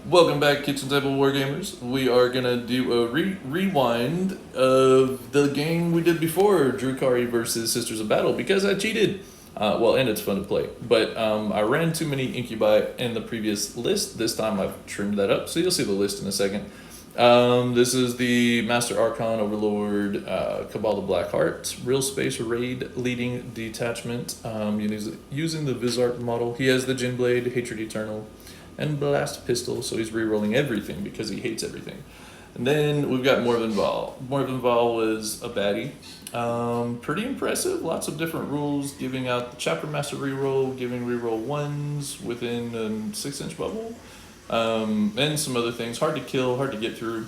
Welcome back, Kitchen Table Wargamers. We are gonna do a rewind of the game we did before, Drukhari versus Sisters of Battle, because I cheated. And it's fun to play. But I ran too many incubi in the previous list. This time I've trimmed that up, so you'll see the list in a second. This is the Master Archon Overlord Cabal the Black Heart, Real Space Raid leading detachment, using the Vizart model. He has the Gin Blade, Hatred Eternal, and Blast Pistol, so he's rerolling everything because he hates everything. And then we've got Morven Val. Morven Val was a baddie. Pretty impressive, lots of different rules, giving out the Chapter Master reroll, giving reroll ones within a 6-inch bubble, and some other things. Hard to kill, hard to get through.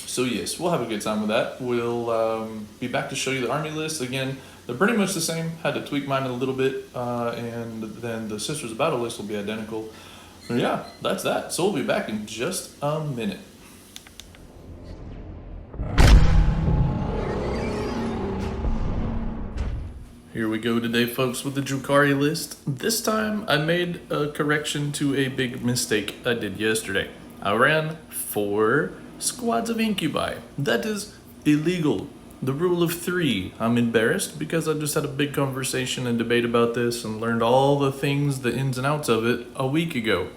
So yes, we'll have a good time with that. We'll be back to show you the army list. Again, they're pretty much the same. Had to tweak mine a little bit, and then the Sisters of Battle list will be identical. Yeah, that's that. So we'll be back in just a minute. Here we go today, folks, with the Drukhari list. This time I made a correction to a big mistake I did yesterday. I ran 4 squads of incubi. That is illegal. The rule of 3. I'm embarrassed because I just had a big conversation and debate about this and learned all the things, the ins and outs of it a week ago.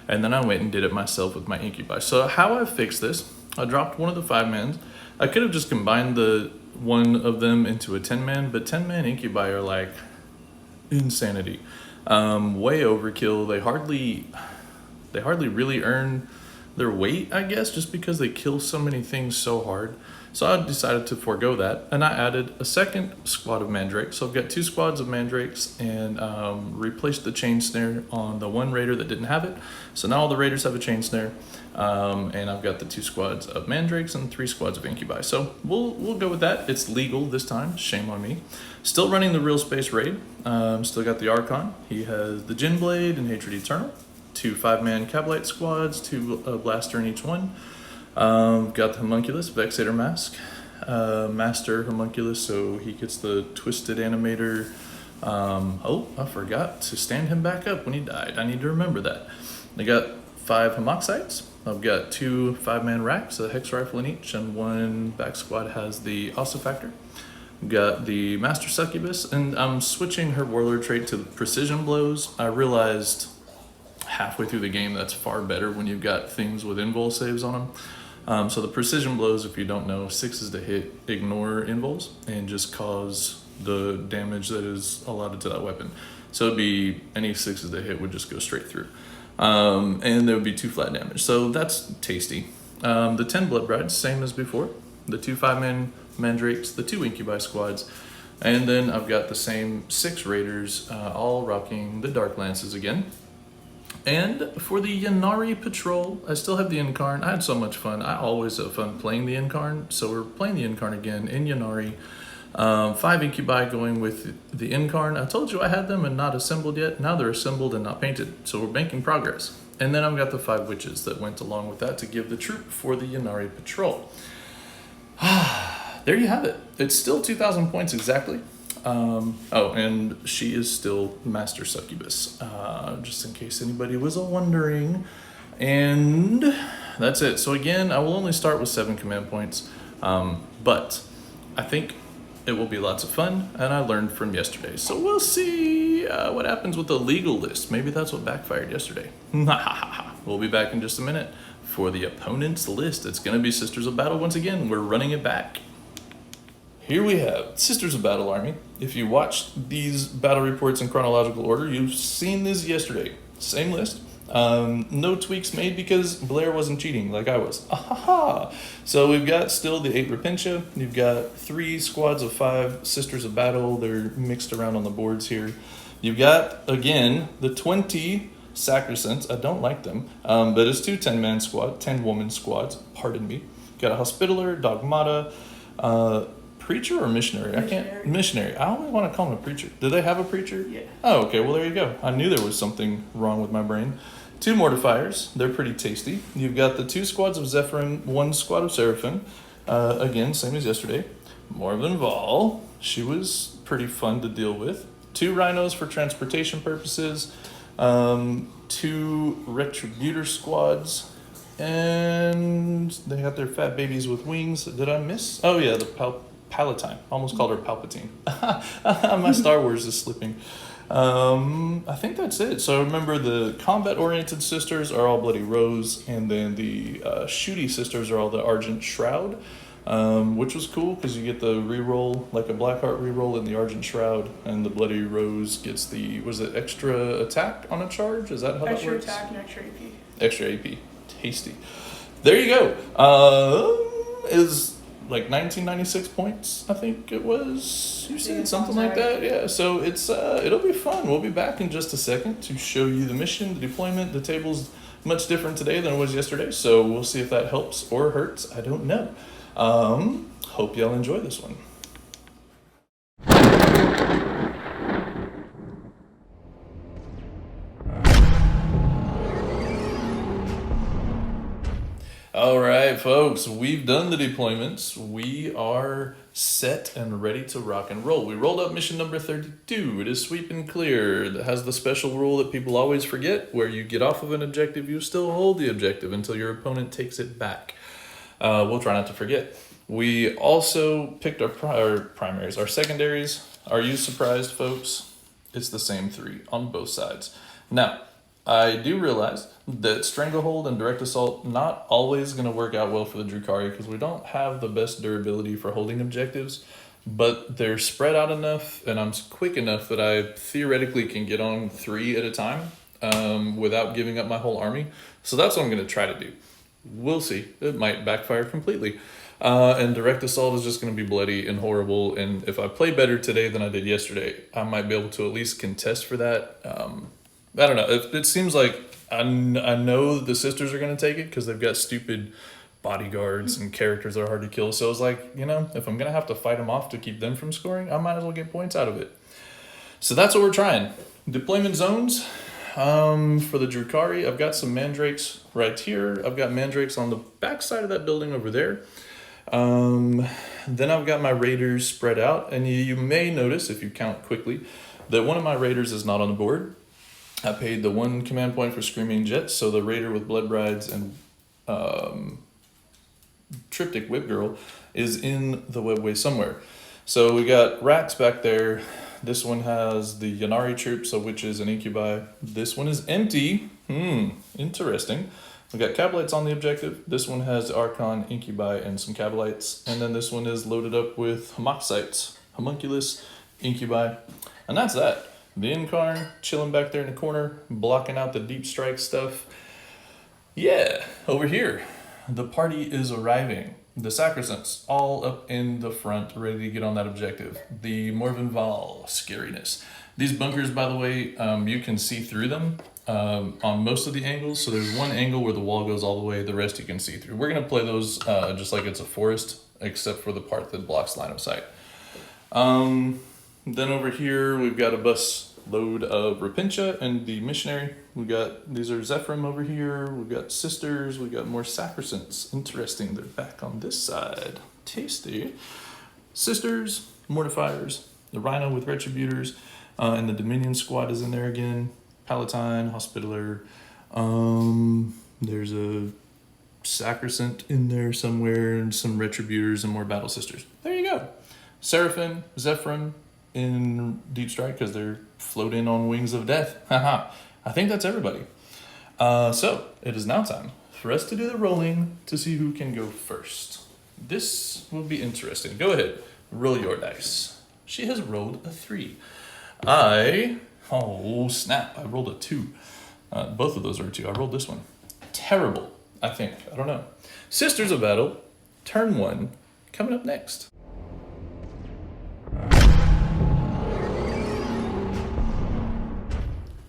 And then I went and did it myself with my incubi. So how I fixed this, I dropped one of the 5-mans. I could have just combined the one of them into a 10-man, but 10-man incubi are like insanity. Way overkill. They hardly really earn their weight, I guess, just because they kill so many things so hard. So I decided to forego that, and I added a second squad of mandrakes. So I've got 2 squads of mandrakes, and replaced the chain snare on the one raider that didn't have it. So now all the raiders have a chain snare, and I've got the 2 squads of mandrakes and 3 squads of incubi. So we'll go with that. It's legal this time. Shame on me. Still running the real space raid. Still got the Archon. He has the Gin Blade and Hatred Eternal. 2 5-man Chaplet squads, 2 blaster in each one. Got the Homunculus, Vexator Mask, Master Homunculus, so he gets the Twisted Animator. I forgot to stand him back up when he died. I need to remember that. I got 5 Homoxites. I've got 2 5-man racks, a Hex Rifle in each, and 1 back squad has the Ossifactor. Got the Master Succubus, and I'm switching her Warlord trait to Precision Blows. I realized halfway through the game that's far better when you've got things with invul saves on them. So the Precision Blows, if you don't know, 6s to hit, ignore invuls, and just cause the damage that is allotted to that weapon. So it'd be any 6s to hit would just go straight through. And there would be 2 flat damage. So that's tasty. The 10 Blood Brides, same as before. The 2 5-man mandrakes, the 2 incubi squads. And then I've got the same 6 raiders, all rocking the Dark Lances again. And for the Ynnari patrol, I still have the Yncarne. I had so much fun. I always have fun playing the Yncarne, so we're playing the Yncarne again in Ynnari. 5 incubi going with the Yncarne. I told you I had them and not assembled yet. Now they're assembled and not painted, so we're making progress. And then I've got the 5 witches that went along with that to give the troop for the Ynnari patrol. There you have it. It's still 2,000 points exactly. And she is still Master Succubus, just in case anybody was wondering. And that's it. So again, I will only start with 7 command points, but I think it will be lots of fun, and I learned from yesterday. So we'll see what happens with the legal list. Maybe that's what backfired yesterday. We'll be back in just a minute for the opponent's list. It's going to be Sisters of Battle once again. We're running it back. Here we have Sisters of Battle Army. If you watched these battle reports in chronological order, you've seen this yesterday. Same list. No tweaks made because Blair wasn't cheating like I was. So we've got still the 8 Repentia. You've got 3 squads of 5 Sisters of Battle. They're mixed around on the boards here. You've got, again, the 20 Sacresants. I don't like them, but it's 2 10-man squads, 10-woman squads, pardon me. Got a Hospitaller, Dogmata, Preacher or Missionary? Missionary. I only want to call him a preacher. Do they have a preacher? Yeah. Oh, okay. Well, there you go. I knew there was something wrong with my brain. 2 Mortifiers. They're pretty tasty. You've got the 2 squads of Zephyrin, 1 squad of Seraphim. Again, same as yesterday. Morven Val. She was pretty fun to deal with. 2 Rhinos for transportation purposes. 2 Retributor squads, and they have their fat babies with wings. Did I miss? Oh yeah, the Palatine. Almost called her Palpatine. My Star Wars is slipping. I think that's it. So remember, the combat-oriented sisters are all Bloody Rose, and then the shooty sisters are all the Argent Shroud, which was cool because you get the reroll, like a Blackheart reroll in the Argent Shroud, and the Bloody Rose gets the, was it extra attack on a charge? Is that how that works? Extra attack and extra AP. Extra AP. Tasty. There you go. Is like 1996 points, I think it was. You said something like that. Yeah, so it's it'll be fun. We'll be back in just a second to show you the mission, the deployment. The table's much different today than it was yesterday, so we'll see if that helps or hurts. I don't know. Hope y'all enjoy this one. All right, folks, we've done the deployments. We are set and ready to rock and roll. We rolled up mission number 32. It is sweep and clear. That has the special rule that people always forget, where you get off of an objective, you still hold the objective until your opponent takes it back. We'll try not to forget. We also picked our primaries, our secondaries. Are you surprised, folks? It's the same 3 on both sides. Now, I do realize that Stranglehold and Direct Assault not always going to work out well for the Drukhari because we don't have the best durability for holding objectives, but they're spread out enough and I'm quick enough that I theoretically can get on 3 at a time without giving up my whole army. So that's what I'm going to try to do. We'll see. It might backfire completely. And Direct Assault is just going to be bloody and horrible, and if I play better today than I did yesterday, I might be able to at least contest for that. I don't know. It seems like I know the sisters are going to take it because they've got stupid bodyguards and characters that are hard to kill. So it's like, you know, if I'm going to have to fight them off to keep them from scoring, I might as well get points out of it. So that's what we're trying. Deployment zones for the Drukhari. I've got some mandrakes right here. I've got mandrakes on the back side of that building over there. Then I've got my raiders spread out. And you may notice, if you count quickly, that one of my raiders is not on the board. I paid the 1 command point for Screaming Jets, so the Raider with Blood Brides and Triptych Whip Girl is in the webway somewhere. So we got rats back there. This one has the Ynnari troop, so which is an incubi. This one is empty. Interesting. We got Chaplets on the objective. This one has Archon, incubi, and some Cabalites. And then this one is loaded up with Homoxites, Homunculus, incubi, and that's that. The Yncarne chilling back there in the corner, blocking out the deep strike stuff. Yeah, over here, the party is arriving. The Sacresants all up in the front, ready to get on that objective. The Morvenval scariness. These bunkers, by the way, you can see through them on most of the angles. So there's one angle where the wall goes all the way, the rest you can see through. We're going to play those just like it's a forest, except for the part that blocks line of sight. Then over here, we've got a bus load of Repentia and the Missionary. These are Zephyrim over here. We've got Sisters. We've got more Sacresants. Interesting, they're back on this side. Tasty. Sisters, Mortifiers, the Rhino with Retributors, and the Dominion squad is in there again. Palatine, Hospitaller. There's a Sacresant in there somewhere, and some Retributors and more Battle Sisters. There you go. Seraphim, Zephyrim, in deep strike because they're floating on wings of death. Haha. I think that's everybody. So it is now time for us to do the rolling to see who can go first. This will be interesting. Go ahead, roll your dice. She has rolled a 3. Oh snap, I rolled a 2. Both of those are a 2. I rolled this one. Terrible, I think. I don't know. Sisters of Battle, turn 1, coming up next.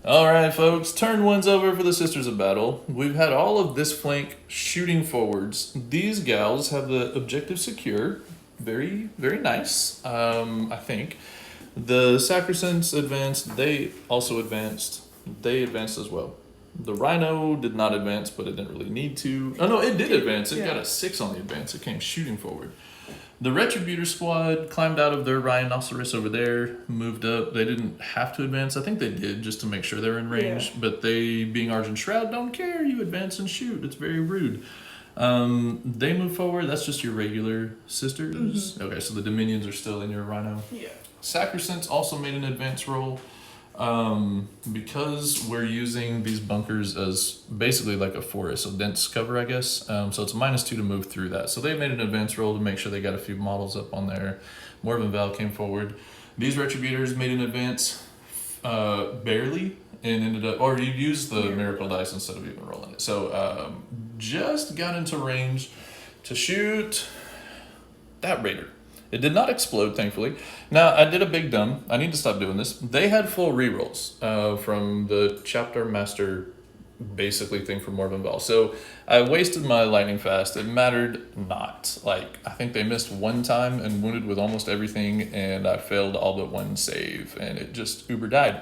All right, folks, turn 1's over for the Sisters of Battle. We've had all of this flank shooting forwards. These gals have the objective secure. Very, very nice, I think. The Sacresants advanced. They also advanced. They advanced as well. The Rhino did not advance, but it didn't really need to. Oh, no, it did advance. It got a 6 on the advance. It came shooting forward. The Retributor squad climbed out of their Rhinoceros over there, moved up. They didn't have to advance. I think they did just to make sure they're in range. Yeah. But they, being Argent Shroud, don't care. You advance and shoot. It's very rude. They move forward. That's just your regular sisters. Okay, so the Dominions are still in your Rhino. Yeah. Sacresants also made an advance roll. Because we're using these bunkers as basically like a forest, so dense cover, I guess. So it's -2 to move through that. So they made an advance roll to make sure they got a few models up on there. Morven Val came forward. These Retributors made an advance, barely, and ended up, or you used the Miracle Dice instead of even rolling it. So just got into range to shoot that Raider. It did not explode, thankfully. Now, I did a big dumb. I need to stop doing this. They had full rerolls from the Chapter Master, basically, thing from Morven Val. So I wasted my Lightning Fast. It mattered not. Like, I think they missed one time and wounded with almost everything, and I failed all but one save, and it just uber died.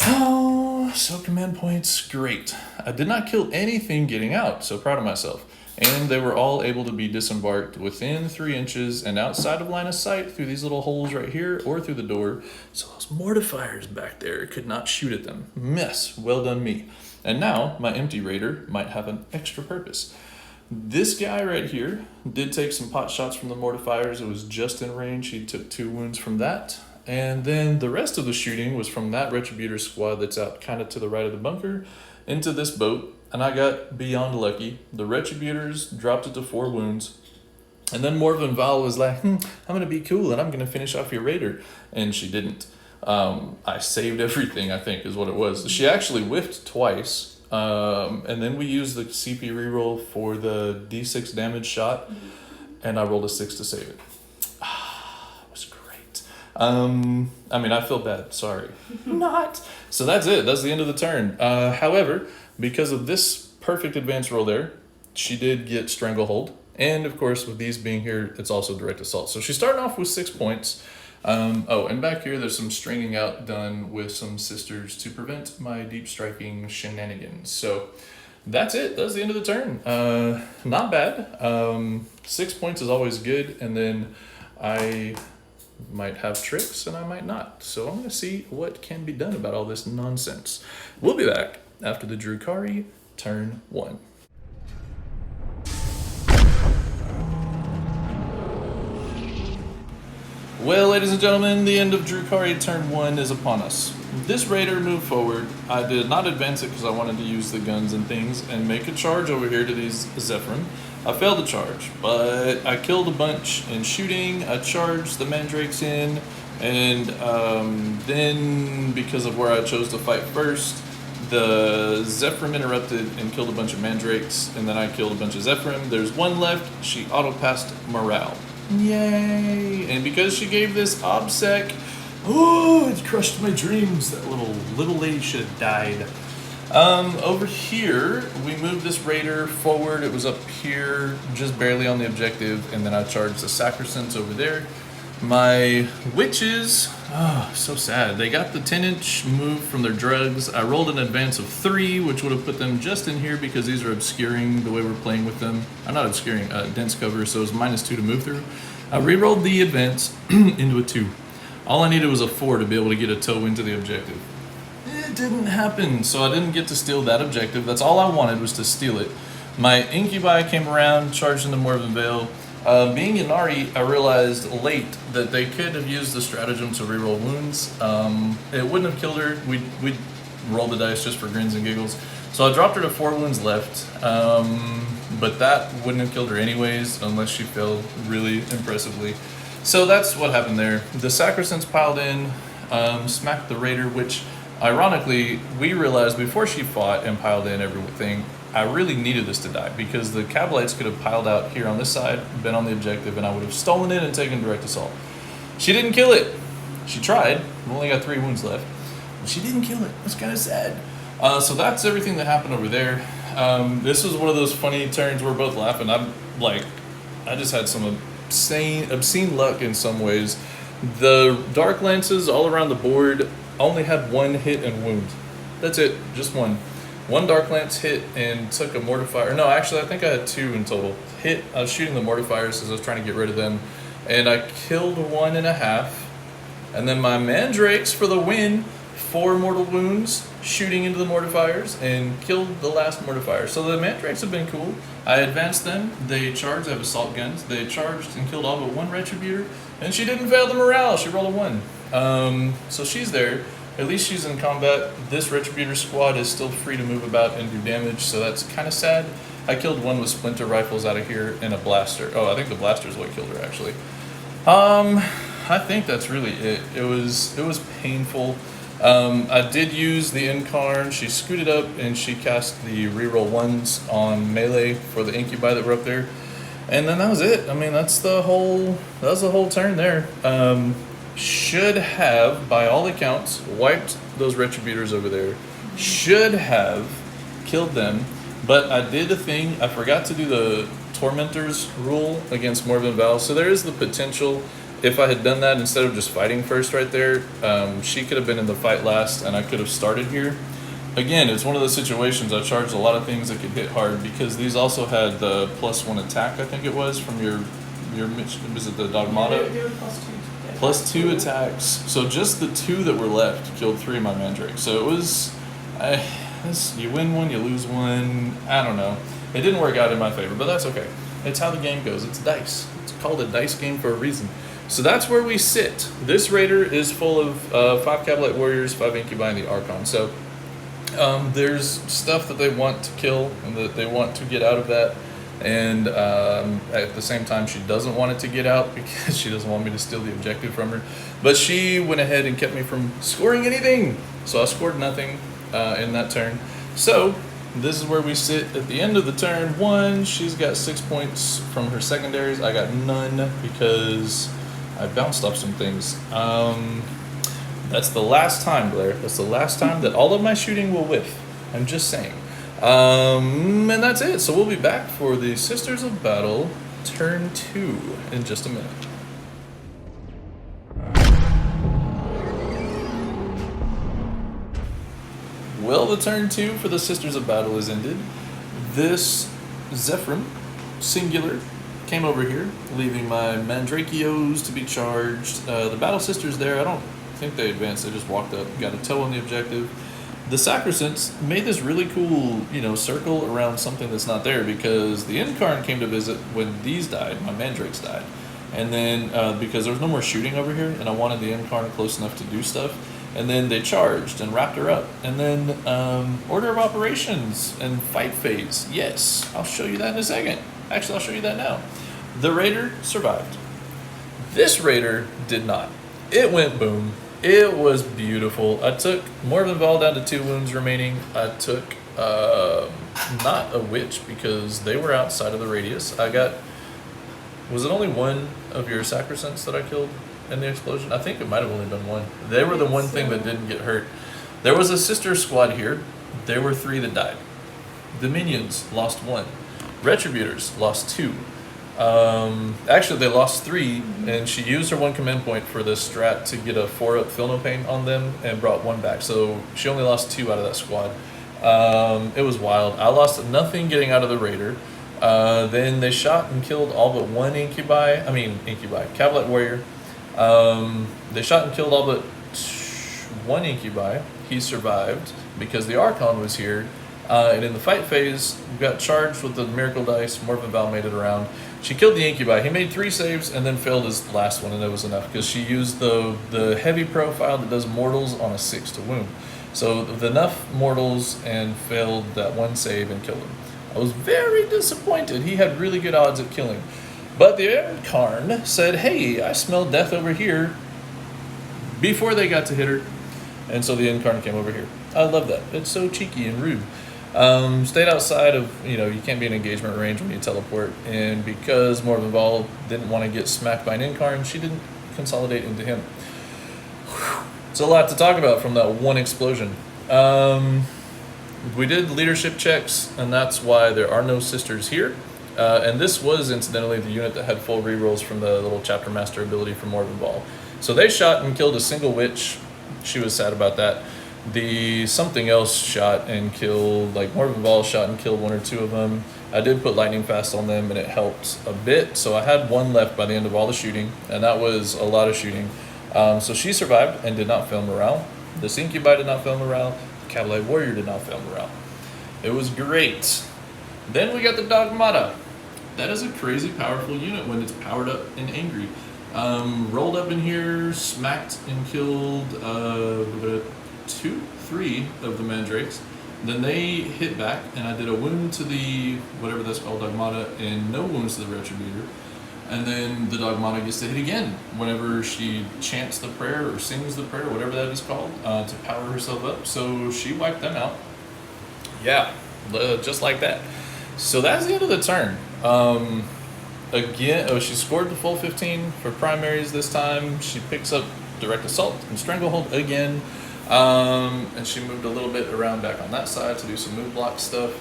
Oh, so command points, great. I did not kill anything getting out, so proud of myself. And they were all able to be disembarked within 3 inches and outside of line of sight through these little holes right here or through the door. So those mortifiers back there could not shoot at them. Mess, well done me. And now my empty Raider might have an extra purpose. This guy right here did take some pot shots from the mortifiers. It was just in range. He took 2 wounds from that. And then the rest of the shooting was from that Retributor squad that's out kind of to the right of the bunker into this boat. And I got beyond lucky. The Retributors dropped it to 4 wounds. And then Morven Val was like, I'm going to be cool and I'm going to finish off your Raider. And she didn't. I saved everything, I think, is what it was. She actually whiffed twice. And then we used the CP reroll for the D6 damage shot. And I rolled a 6 to save it. It was great. I mean, I feel bad. Sorry. Not. So that's it. That's the end of the turn. However, because of this perfect advance roll there, she did get Stranglehold. And of course, with these being here, it's also direct assault. So she's starting off with 6 points. And back here, there's some stringing out done with some sisters to prevent my deep striking shenanigans. So that's it. That's the end of the turn. Not bad. 6 points is always good. And then I might have tricks and I might not. So I'm going to see what can be done about all this nonsense. We'll be back after the Drukhari turn 1. Well, ladies and gentlemen, the end of Drukhari turn 1 is upon us. This Raider moved forward. I did not advance it because I wanted to use the guns and things and make a charge over here to these Zephyrim. I failed the charge, but I killed a bunch in shooting. I charged the Mandrakes in, and then because of where I chose to fight first, the Zephyrim interrupted and killed a bunch of Mandrakes, and then I killed a bunch of Zephyrim. There's one left. She auto-passed morale. Yay! And because she gave this obsec, oh, it crushed my dreams. That little lady should have died. Over here, we moved this Raider forward. It was up here, just barely on the objective, and then I charged the Sacresants over there. My witches, oh, so sad. They got the 10-inch move from their drugs. I rolled an advance of 3, which would have put them just in here because these are obscuring the way we're playing with them. Not obscuring, dense cover, so it's -2 to move through. I re-rolled the advance into a 2. All I needed was a 4 to be able to get a toe into the objective. It didn't happen, so I didn't get to steal that objective. That's all I wanted, was to steal it. My Incubi came around, charged into Morven Vale. Being Ynnari, I realized late that they could have used the stratagem to reroll wounds. It wouldn't have killed her. We'd roll the dice just for grins and giggles. So I dropped her to 4 wounds left, but that wouldn't have killed her anyways, unless she fell really impressively. So that's what happened there. The Sacresants piled in, smacked the Raider, which ironically, we realized before she fought and piled in everything, I really needed this to die because the Cabalites could have piled out here on this side, been on the objective, and I would have stolen it and taken direct assault. She didn't kill it. She tried. We only got 3 wounds left. But she didn't kill it. It's kind of sad. So that's everything that happened over there. This was one of those funny turns we're both laughing. I just had some obscene luck in some ways. The Dark Lances all around the board only had 1 hit and wound. That's it, just 1. One Dark Lance hit and took a mortifier. No, actually, I think I had 2 in total. Hit. I was shooting the mortifiers as I was trying to get rid of them, and I killed 1.5. And then my mandrakes for the win. 4 mortal wounds shooting into the mortifiers and killed the last mortifier. So the mandrakes have been cool. I advanced them. They charged. I have assault guns. They charged and killed all but 1 retributor, and she didn't fail the morale. She rolled a 1. So she's there. At least she's in combat. This retributor squad is still free to move about and do damage, so that's kind of sad. I killed 1 with splinter rifles out of here and a blaster. Oh, I think the blaster is what killed her actually. I think that's really it. It was painful. I did use the Yncarne. She scooted up and she cast the reroll 1s on melee for the incubi that were up there, and then that was it. I mean, that was the whole turn there. Should have, by all accounts, wiped those retributors over there. Should have killed them, but I did a thing. I forgot to do the Tormentors rule against Morbid Val, so there is the potential. If I had done that instead of just fighting first right there, she could have been in the fight last and I could have started here. Again, it's one of those situations I charged a lot of things that could hit hard because these also had the +1 attack, I think it was, from your was it the Dogmata? They were +2. Yeah. +2 attacks. So just the 2 that were left killed 3 of my mandrakes. So it was, you win 1, you lose 1. I don't know. It didn't work out in my favor, but that's okay. It's how the game goes. It's dice. It's called a dice game for a reason. So that's where we sit. This raider is full of 5 Chaplet warriors, 5 incubi, and the Archon. So there's stuff that they want to kill and that they want to get out of that. And at the same time, she doesn't want it to get out because she doesn't want me to steal the objective from her. But she went ahead and kept me from scoring anything. So I scored nothing in that turn. So this is where we sit at the end of the turn 1. She's got 6 points from her secondaries. I got none because I bounced off some things. That's the last time, Blair. That's the last time that all of my shooting will whiff. I'm just saying. And that's it. So we'll be back for the Sisters of Battle turn 2 in just a minute. Well, the turn 2 for the Sisters of Battle is ended. This Zephyrin, singular, came over here, leaving my Mandrakios to be charged. The Battle Sisters there, I don't think they advanced, they just walked up, got a toe on the objective. The Sacresants made this really cool, circle around something that's not there because the Yncarne came to visit when these died, my Mandrakes died. And then, because there was no more shooting over here, and I wanted the Yncarne close enough to do stuff, and then they charged and wrapped her up. And then, order of operations and fight phase. Yes, I'll show you that in a second. Actually, I'll show you that now. The Raider survived. This Raider did not. It went boom. It was beautiful. I took Morbid Val down to 2 wounds remaining. I took, not a witch because they were outside of the radius. Was it only 1 of your Sacresants that I killed in the explosion? I think it might have only been 1. They were the one thing that didn't get hurt. There was a sister squad here. There were 3 that died. The minions lost 1. Retributors lost 2. Actually, they lost 3, and she used her 1 command point for this strat to get a 4-up Feel No Pain on them and brought 1 back. So she only lost 2 out of that squad. It was wild. I lost nothing getting out of the Raider. Then they shot and killed all but 1 Chaplet warrior. They shot and killed all but 1 incubi. He survived because the Archon was here. And in the fight phase, we got charged with the Miracle Dice. Morbid Val made it around. She killed the incubi. He made 3 saves and then failed his last one, and it was enough because she used the heavy profile that does mortals on a 6 to wound. So enough mortals and failed that 1 save and killed him. I was very disappointed. He had really good odds at killing. But the Yncarne said, hey, I smell death over here before they got to hit her. And so the Yncarne came over here. I love that. It's so cheeky and rude. Stayed outside of, you can't be in engagement range when you teleport. And because Morbid Val didn't want to get smacked by an Yncarne, she didn't consolidate into him. It's a lot to talk about from that 1 explosion. We did leadership checks, and that's why there are no sisters here. And this was, incidentally, the unit that had full rerolls from the little chapter master ability from Morbid Val. So they shot and killed a single witch. She was sad about that. The something else shot and killed, like Morven Ball shot and killed one or two of them. I did put lightning fast on them and it helped a bit. So I had one left by the end of all the shooting, and that was a lot of shooting. So she survived and did not fail morale. This Incubi did not fail morale. The Cavalry Warrior did not fail morale. It was great. Then we got the Dogmata. That is a crazy powerful unit when it's powered up and angry. Rolled up in here, smacked and killed 3 of the Mandrakes. Then they hit back, and I did a wound to the, whatever that's called, Dogmata, and no wounds to the Retributor. And then the Dogmata gets to hit again whenever she chants the prayer or sings the prayer, whatever that is called, to power herself up. So she wiped them out. Yeah, just like that. So that's the end of the turn. Again, she scored the full 15 for primaries this time. She picks up direct assault and stranglehold again. And she moved a little bit around back on that side to do some move block stuff.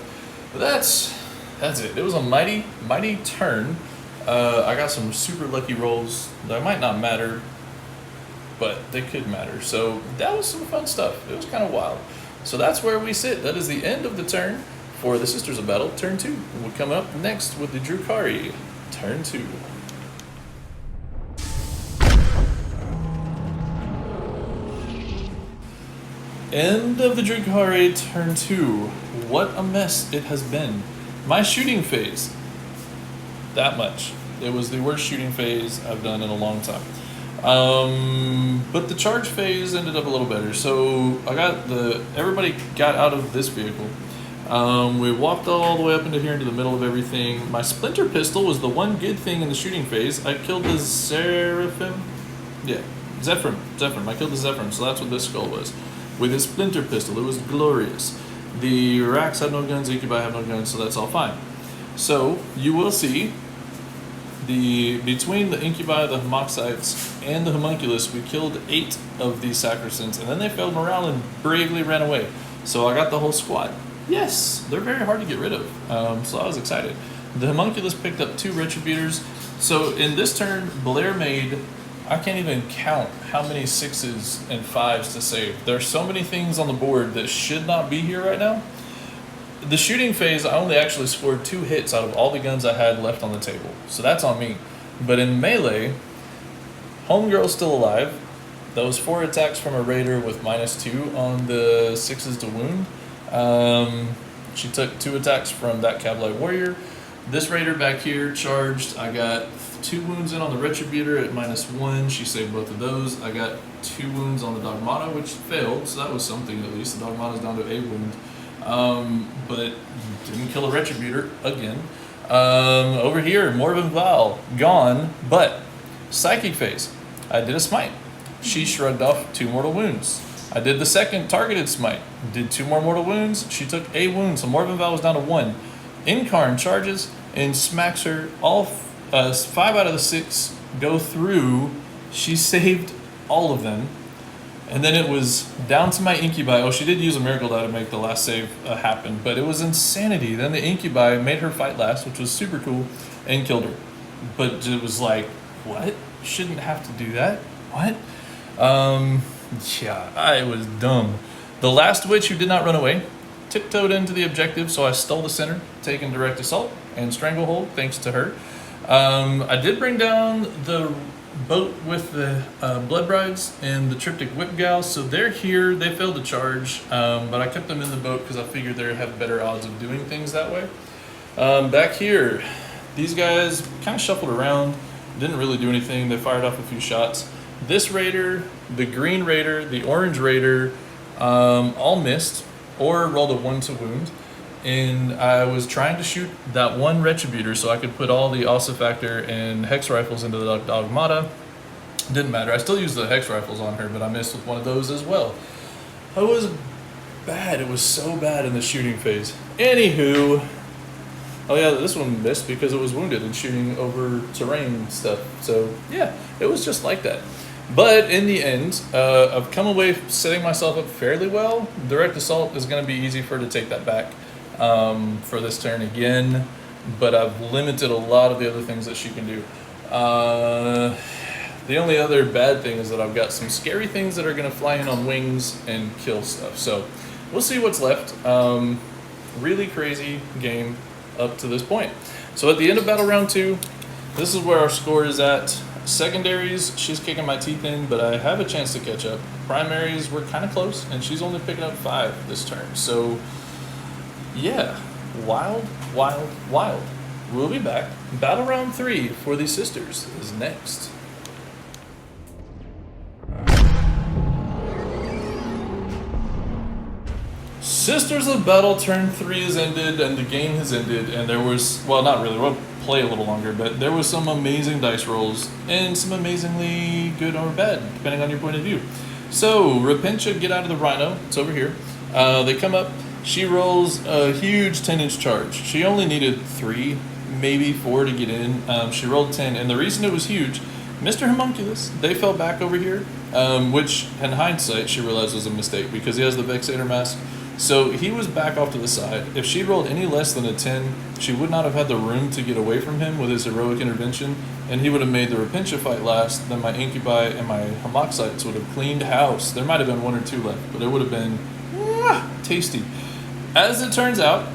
But that's it. It was a mighty turn. I got some super lucky rolls that might not matter, but they could matter. So that was some fun stuff. It was kind of wild. So that's where we sit. That is the end of the turn for the Sisters of Battle, turn 2. We'll come up next with the Drukhari, turn 2. End of the Drukhari, turn 2. What a mess it has been. My shooting phase, that much. It was the worst shooting phase I've done in a long time. But the charge phase ended up a little better. So everybody got out of this vehicle. We walked all the way up into here into the middle of everything. My splinter pistol was the one good thing in the shooting phase. I killed the Seraphim. Yeah, Zephyrim. I killed the Zephyrim, so that's what this skull was. With his splinter pistol, it was glorious. The Racks had no guns, Incubi had no guns, so that's all fine. So you will see between the Incubi, the Homoxites, and the Homunculus, we killed 8 of these Sacresants, and then they failed morale and bravely ran away. So I got the whole squad. Yes, they're very hard to get rid of, so I was excited. The Homunculus picked up 2 Retributors. So in this turn, Blair made, I can't even count how many 6s and 5s to save. There's so many things on the board that should not be here right now. The shooting phase, I only actually scored 2 hits out of all the guns I had left on the table. So that's on me. But in melee, Homegirl's still alive. Those 4 attacks from a Raider with -2 on the 6s to wound. She took 2 attacks from that Cavalry Warrior. This Raider back here charged. I got 2 wounds in on the Retributor at -1. She saved both of those. I got 2 wounds on the Dogmata, which failed, so that was something at least. The Dogmata's down to a wound. But didn't kill a Retributor again. Over here, Morven Val, gone, but Psychic phase. I did a smite. She shrugged off 2 mortal wounds. I did the second targeted smite. Did 2 more mortal wounds. She took a wound, so Morven Val was down to 1. Yncarne charges and smacks her. All 5 out of the 6 go through. She saved all of them. And then it was down to my Incubi. Oh, she did use a miracle die to make the last save happen, but it was insanity. Then the Incubi made her fight last, which was super cool, and killed her. But it was like, what? Shouldn't have to do that. What? Yeah, I was dumb. The last witch who did not run away tiptoed into the objective, so I stole the center, taking direct assault and stranglehold, thanks to her. I did bring down the boat with the Blood Brides and the Triptych Whip Gals, so they're here. They failed to charge, but I kept them in the boat because I figured they'd have better odds of doing things that way. Back here, these guys kind of shuffled around, didn't really do anything. They fired off a few shots. This Raider, the Green Raider, the Orange Raider, all missed or rolled a 1 to wound. And I was trying to shoot that one Retributor so I could put all the Ossifactor and Hex Rifles into the Dogmata. Didn't matter. I still used the Hex Rifles on her, but I missed with one of those as well. It was bad. It was so bad in the shooting phase. Anywho, oh yeah, this one missed because it was wounded and shooting over terrain stuff. So yeah, it was just like that. But in the end, I've come away setting myself up fairly well. Direct assault is going to be easy for her to take that back for this turn again. But I've limited a lot of the other things that she can do. The only other bad thing is that I've got some scary things that are going to fly in on wings and kill stuff. So we'll see what's left. Really crazy game up to this point. So at the end of battle round 2, this is where our score is at. Secondaries, she's kicking my teeth in, but I have a chance to catch up. Primaries, we're kind of close, and she's only picking up 5 this turn. So yeah, wild, wild, wild. We'll be back. Battle round 3 for the sisters is next. Sisters of Battle turn 3 has ended, and the game has ended, and there was, well, not really, we'll play a little longer, but there was some amazing dice rolls, and some amazingly good or bad, depending on your point of view. So, Repentia, get out of the Rhino, it's over here. They come up, she rolls a huge 10-inch charge. She only needed 3, maybe 4 to get in. She rolled 10, and the reason it was huge, Mr. Homunculus, they fell back over here, which, in hindsight, she realized was a mistake, because he has the Vexator mask. So he was back off to the side. If she rolled any less than a 10, she would not have had the room to get away from him with his heroic intervention, and he would have made the Repentia fight last. Then my Incubi and my Homoxites would have cleaned house. There might have been 1 or 2 left, but it would have been tasty. As it turns out,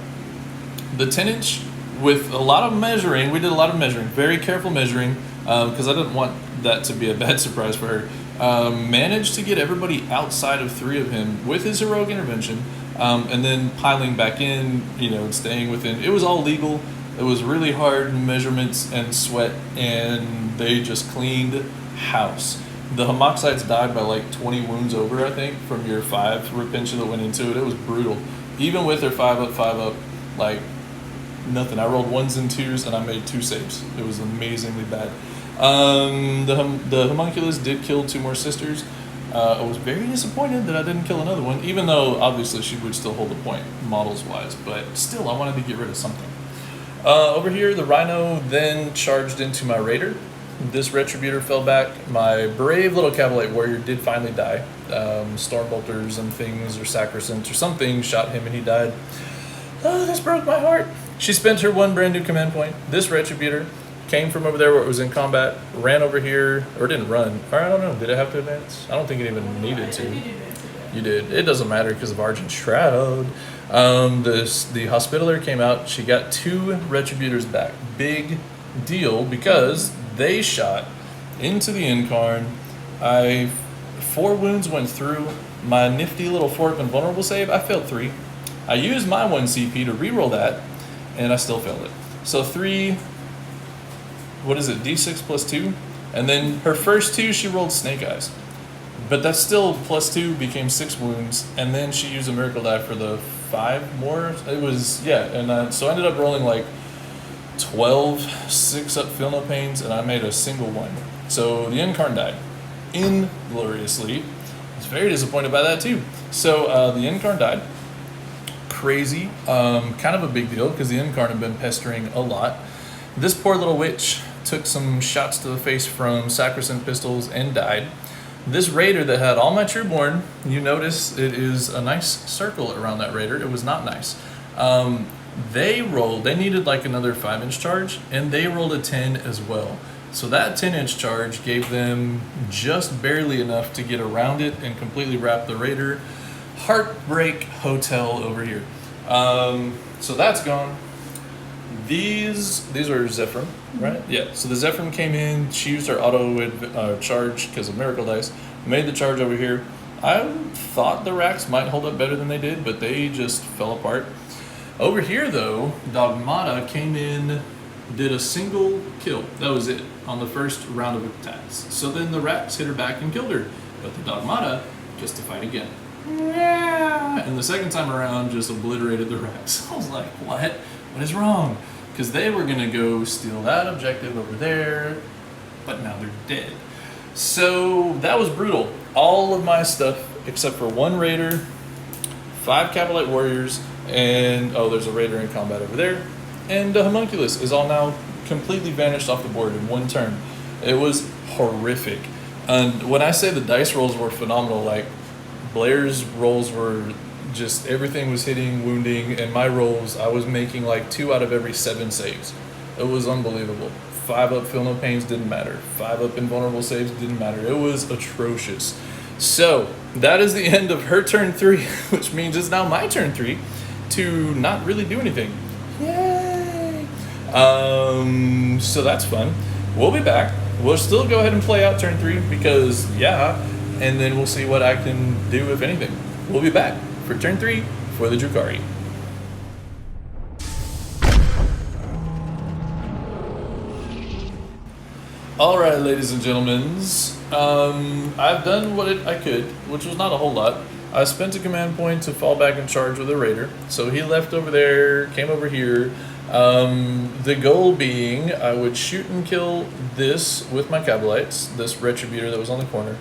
the 10-inch, with a lot of measuring, we did a lot of measuring, very careful measuring, because I didn't want that to be a bad surprise for her, managed to get everybody outside of 3 of him with his heroic intervention. And then piling back in, you know, and staying within. It was all legal. It was really hard measurements and sweat, and they just cleaned house. The Homoxites died by like 20 wounds over, I think, from your 5 Repentia that went into it. It was brutal. Even with their 5 up, like nothing. I rolled 1s and 2s, and I made 2 saves. It was amazingly bad. The Homunculus did kill 2 more sisters. I was very disappointed that I didn't kill another one, even though obviously she would still hold a point models-wise, but still I wanted to get rid of something. Over here, the Rhino then charged into my Raider. This Retributor fell back. My brave little Cavalite Warrior did finally die. Stormbolters and things, or Sacresants or something, shot him and he died. Oh, this broke my heart. She spent her 1 brand new command point. This Retributor came from over there where it was in combat, ran over here, or didn't run, or I don't know, did it have to advance? I don't think it even needed to. You did. It doesn't matter because of Argent Shroud. The Hospitaller came out, she got 2 Retributors back. Big deal, because they shot into the Yncarne. 4 wounds went through. My nifty little 4-up invulnerable save, I failed 3. I used my 1 CP to reroll that, and I still failed it. So 3... what is it, D6 plus 2? And then her first 2, she rolled Snake Eyes. But that's still plus 2, became 6 wounds. And then she used a Miracle Die for the 5 more. It was, yeah, and so I ended up rolling like 12 6-up Feel No Pains, and I made a single 1. So the Yncarne died ingloriously. I was very disappointed by that too. So the Yncarne died. Crazy. Kind of a big deal, because the Yncarne had been pestering a lot. This poor little witch took some shots to the face from Sacresant pistols and died. This Raider that had all my Trueborn, you notice it is a nice circle around that Raider. It was not nice. They needed like another 5-inch charge, and they rolled a 10 as well. So that 10-inch charge gave them just barely enough to get around it and completely wrap the Raider. Heartbreak Hotel over here. So that's gone. These are Zephyr, right? Yeah, so the Zephyr came in, she used her auto charge because of Miracle Dice, made the charge over here. I thought the racks might hold up better than they did, but they just fell apart. Over here though, Dogmata came in, did a single kill, that was it, on the first round of attacks. So then the racks hit her back and killed her, but the Dogmata gets to fight again. And the second time around just obliterated the racks. I was like, what? What is wrong? Because they were going to go steal that objective over there, but now they're dead. So that was brutal. All of my stuff, except for 1 Raider, 5 Cavalite Warriors, and, oh, there's a Raider in combat over there, and the Homunculus is all now completely vanished off the board in 1 turn. It was horrific. And when I say the dice rolls were phenomenal, like, Blair's rolls were just, everything was hitting, wounding, and my rolls, I was making like 2 out of every 7 saves. It was unbelievable. 5 up feel no pains didn't matter. 5 up invulnerable saves didn't matter. It was atrocious. So that is the end of her turn 3, which means it's now my turn 3 to not really do anything. Yay! So that's fun. We'll be back. We'll still go ahead and play out turn 3 because, yeah, and then we'll see what I can do, if anything. We'll be back for turn 3 for the Drukhari. Alright, ladies and gentlemen, I've done what I could, which was not a whole lot. I spent a command point to fall back in charge with a raider, so he left over there, came over here. The goal being I would shoot and kill this with my Cabalites, this Retributor that was on the corner.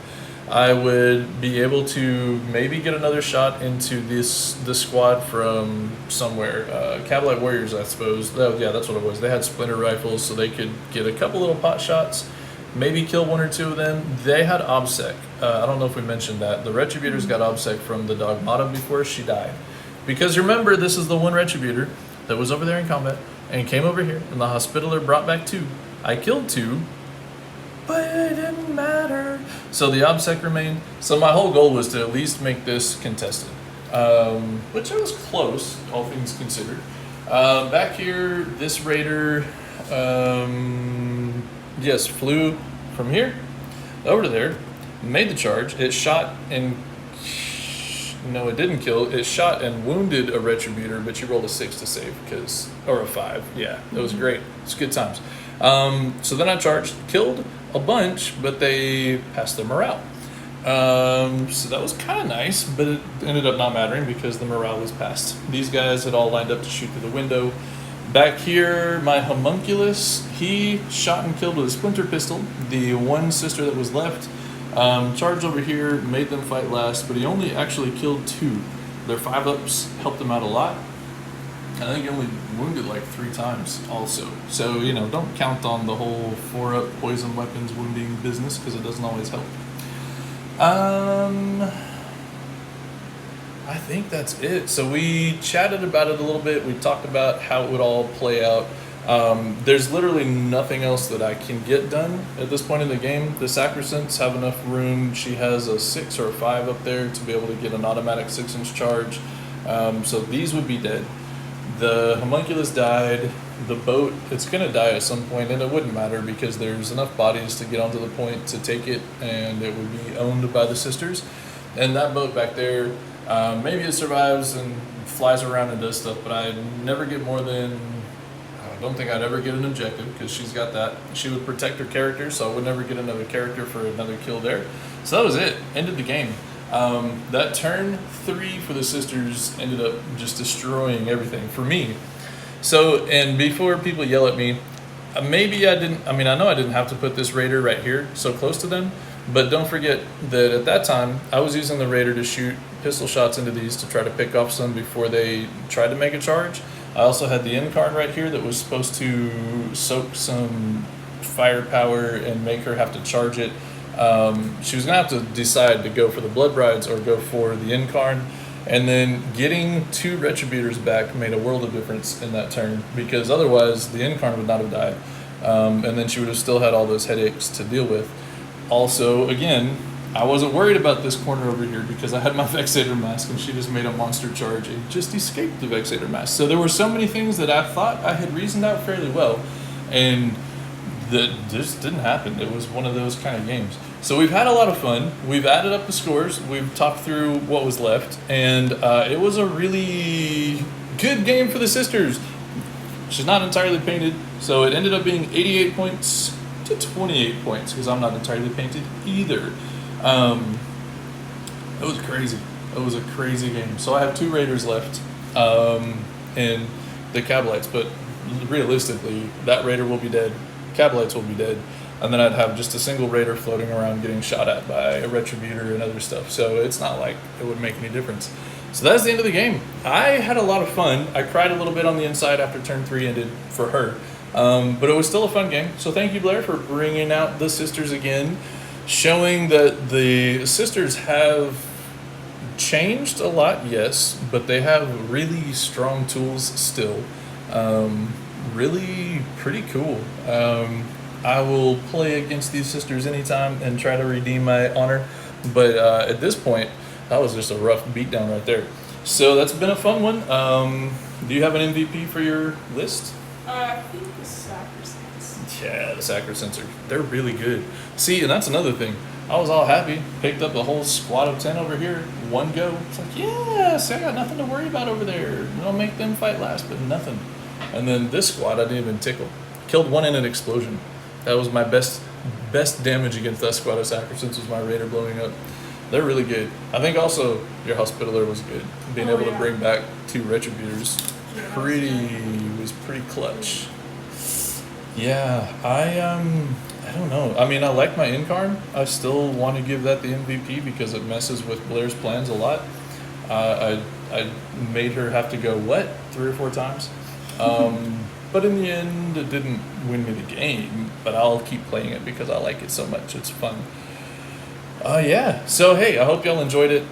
I would be able to maybe get another shot into the squad from somewhere. Cabalite Warriors, I suppose. Yeah, that's what it was. They had splinter rifles, so they could get a couple little pot shots, maybe kill 1 or 2 of them. They had OBSEC. I don't know if we mentioned that. The Retributors got OBSEC from the Dogmata before she died. Because remember, this is the one Retributor that was over there in combat and came over here, and the Hospitaller brought back 2. I killed 2, but it didn't matter. So the OBSEC remained. So my whole goal was to at least make this contested, which I was close, all things considered. Back here, this raider, yes, flew from here over to there, made the charge. It shot and no, it didn't kill. It shot and wounded a Retributor, but she rolled a 6 to save or a 5. Yeah, it was great. It's good times. So then I charged, killed a bunch, but they passed their morale. So that was kind of nice, but it ended up not mattering because the morale was passed. These guys had all lined up to shoot through the window. Back here, my homunculus, he shot and killed with a splinter pistol the one sister that was left. Charged over here, made them fight last, but he only actually killed 2. Their 5-ups helped them out a lot. I think he only wounded like 3 times also. So, you know, don't count on the whole 4-up poison weapons wounding business because it doesn't always help. I think that's it. So we chatted about it a little bit. We talked about how it would all play out. There's literally nothing else that I can get done at this point in the game. The Sacresants have enough room. She has a 6 or a 5 up there to be able to get an automatic 6-inch charge. So these would be dead. The homunculus died. The boat, it's going to die at some point, and it wouldn't matter because there's enough bodies to get onto the point to take it, and it would be owned by the sisters. And that boat back there, maybe it survives and flies around and does stuff, but I never get more than, I don't think I'd ever get an objective because she's got that. She would protect her character, so I would never get another character for another kill there. So that was it. Ended the game. That turn 3 for the sisters ended up just destroying everything for me. So, and before people yell at me, maybe I didn't, I know I didn't have to put this raider right here so close to them, but don't forget that at that time, I was using the raider to shoot pistol shots into these to try to pick off some before they tried to make a charge. I also had the Yncarne right here that was supposed to soak some firepower and make her have to charge it. She was going to have to decide to go for the Blood Brides or go for the Yncarne. And then getting 2 Retributors back made a world of difference in that turn because otherwise the Yncarne would not have died. And then she would have still had all those headaches to deal with. Also, again, I wasn't worried about this corner over here because I had my Vexator Mask and she just made a monster charge and just escaped the Vexator Mask. So there were so many things that I thought I had reasoned out fairly well, and that just didn't happen. It was one of those kind of games. So we've had a lot of fun. We've added up the scores. We've talked through what was left, and it was a really good game for the sisters. She's not entirely painted, so it ended up being 88 points to 28 points because I'm not entirely painted either. It was crazy. It was a crazy game. So I have 2 raiders left, and the Cabalites, but realistically, that raider will be dead. Cabalites will be dead. And then I'd have just a single raider floating around getting shot at by a Retributor and other stuff. So it's not like it would make any difference. So that's the end of the game. I had a lot of fun. I cried a little bit on the inside after turn 3 ended for her. But it was still a fun game. So thank you, Blair, for bringing out the sisters again, showing that the sisters have changed a lot, yes, but they have really strong tools still. Really pretty cool. I will play against these sisters anytime and try to redeem my honor. But at this point, that was just a rough beatdown right there. So that's been a fun one. Do you have an MVP for your list? I think the Sacresants. Yeah, the Sacresants they're really good. See, and that's another thing. I was all happy, picked up a whole squad of 10 over here, one go. It's like, yes, I got nothing to worry about over there. I'll make them fight last, but nothing. And then this squad, I didn't even tickle. Killed one in an explosion. That was my best damage against that squad of Sacresants was my Raider blowing up. They're really good. I think also your Hospitaller was good. Being able to bring back 2 Retributors was pretty clutch. Yeah, I don't know. I mean, I like my Yncarne. I still want to give that the MVP because it messes with Blair's plans a lot. I made her have to go, 3 or 4 times? But in the end, it didn't win me the game. But I'll keep playing it because I like it so much. It's fun. Yeah. So, hey, I hope y'all enjoyed it.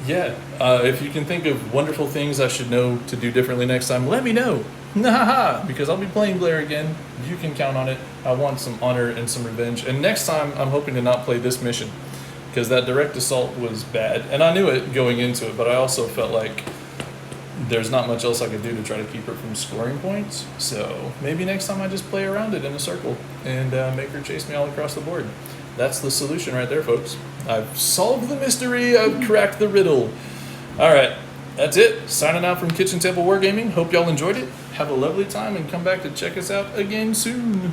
If you can think of wonderful things I should know to do differently next time, let me know. Because I'll be playing Blair again. You can count on it. I want some honor and some revenge. And next time, I'm hoping to not play this mission. Because that direct assault was bad. And I knew it going into it, but I also felt like there's not much else I could do to try to keep her from scoring points. So maybe next time I just play around it in a circle and make her chase me all across the board. That's the solution right there, folks. I've solved the mystery. I've cracked the riddle. All right. That's it. Signing out from Kitchen Table Wargaming. Hope y'all enjoyed it. Have a lovely time and come back to check us out again soon.